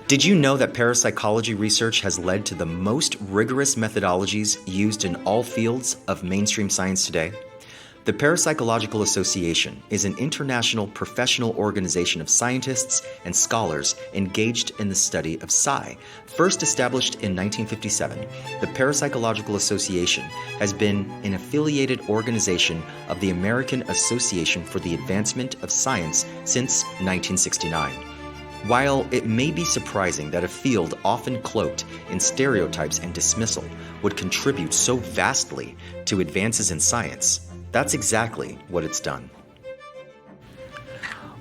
Did you know that parapsychology research has led to the most rigorous methodologies used in all fields of mainstream science today? The Parapsychological Association is an international professional organization of scientists and scholars engaged in the study of psi. First established in 1957, the Parapsychological Association has been an affiliated organization of the American Association for the Advancement of Science since 1969. While it may be surprising that a field often cloaked in stereotypes and dismissal would contribute so vastly to advances in science, that's exactly what it's done.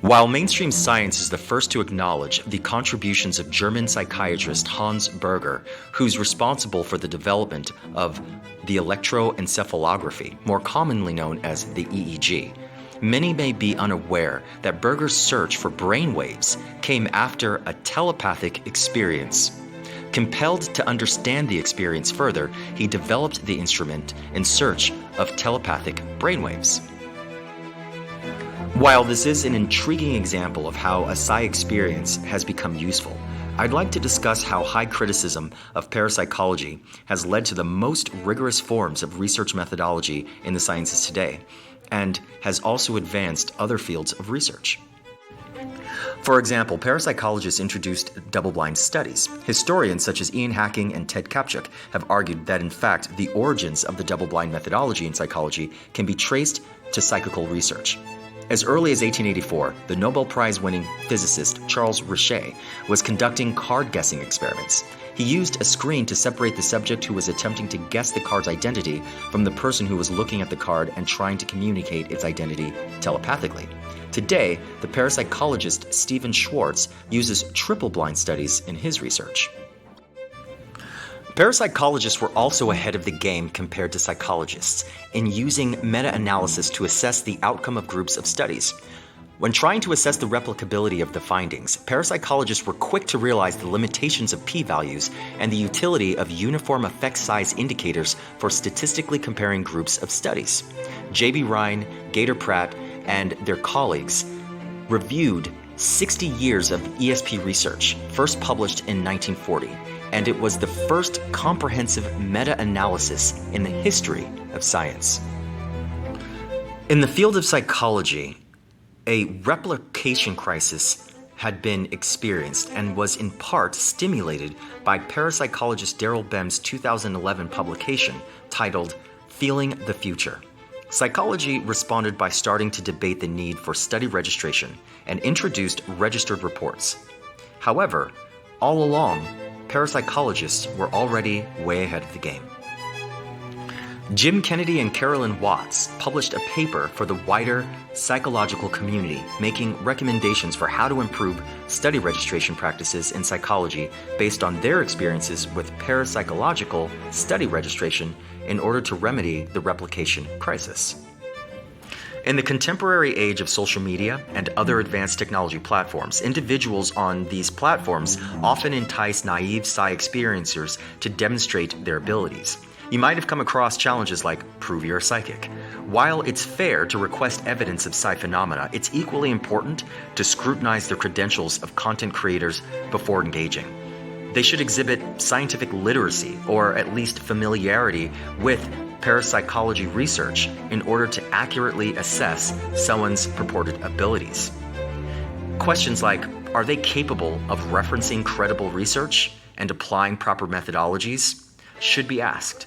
While mainstream science is the first to acknowledge the contributions of German psychiatrist Hans Berger, who's responsible for the development of the electroencephalography, more commonly known as the EEG, many may be unaware that Berger's search for brainwaves came after a telepathic experience. Compelled to understand the experience further, he developed the instrument in search of telepathic brainwaves. While this is an intriguing example of how a psi experience has become useful, I'd like to discuss how high criticism of parapsychology has led to the most rigorous forms of research methodology in the sciences today, and has also advanced other fields of research. For example, parapsychologists introduced double-blind studies. Historians such as Ian Hacking and Ted Kapchuk have argued that, in fact, the origins of the double-blind methodology in psychology can be traced to psychical research. As early as 1884, the Nobel Prize-winning physicist Charles Richet was conducting card-guessing experiments. He used a screen to separate the subject who was attempting to guess the card's identity from the person who was looking at the card and trying to communicate its identity telepathically. Today, the parapsychologist Stephen Schwartz uses triple-blind studies in his research. Parapsychologists were also ahead of the game compared to psychologists in using meta-analysis to assess the outcome of groups of studies. When trying to assess the replicability of the findings, parapsychologists were quick to realize the limitations of p-values and the utility of uniform effect size indicators for statistically comparing groups of studies. J.B. Rhine, Gator Pratt, and their colleagues reviewed 60 years of ESP research, first published in 1940, and it was the first comprehensive meta-analysis in the history of science. In the field of psychology, a replication crisis had been experienced and was in part stimulated by parapsychologist Daryl Bem's 2011 publication titled Feeling the Future. Psychology responded by starting to debate the need for study registration and introduced registered reports. However, all along, parapsychologists were already way ahead of the game. Jim Kennedy and Carolyn Watts published a paper for the wider psychological community, making recommendations for how to improve study registration practices in psychology based on their experiences with parapsychological study registration in order to remedy the replication crisis. In the contemporary age of social media and other advanced technology platforms, individuals on these platforms often entice naive psi experiencers to demonstrate their abilities. You might have come across challenges like, prove you're a psychic. While it's fair to request evidence of psi phenomena, it's equally important to scrutinize the credentials of content creators before engaging. They should exhibit scientific literacy, or at least familiarity with parapsychology research, in order to accurately assess someone's purported abilities. Questions like, are they capable of referencing credible research and applying proper methodologies, should be asked.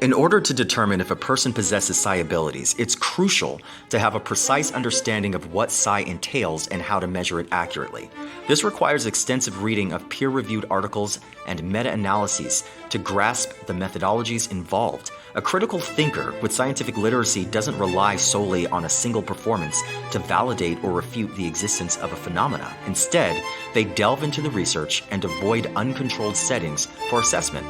In order to determine if a person possesses psi abilities, it's crucial to have a precise understanding of what psi entails and how to measure it accurately. This requires extensive reading of peer-reviewed articles and meta-analyses to grasp the methodologies involved. A critical thinker with scientific literacy doesn't rely solely on a single performance to validate or refute the existence of a phenomena. Instead, they delve into the research and avoid uncontrolled settings for assessment.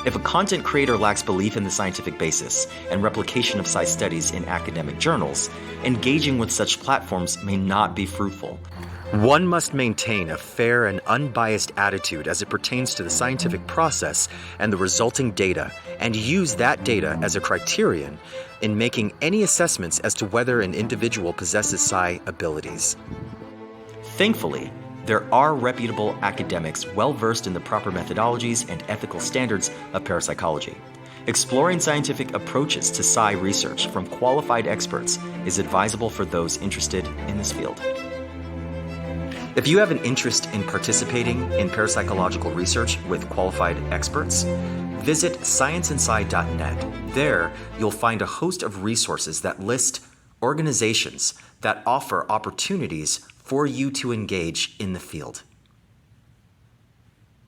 If a content creator lacks belief in the scientific basis and replication of psi studies in academic journals, engaging with such platforms may not be fruitful. One must maintain a fair and unbiased attitude as it pertains to the scientific process and the resulting data, and use that data as a criterion in making any assessments as to whether an individual possesses psi abilities. Thankfully, there are reputable academics well-versed in the proper methodologies and ethical standards of parapsychology. Exploring scientific approaches to psi research from qualified experts is advisable for those interested in this field. If you have an interest in participating in parapsychological research with qualified experts, visit scienceinside.net. There, you'll find a host of resources that list organizations that offer opportunities for you to engage in the field.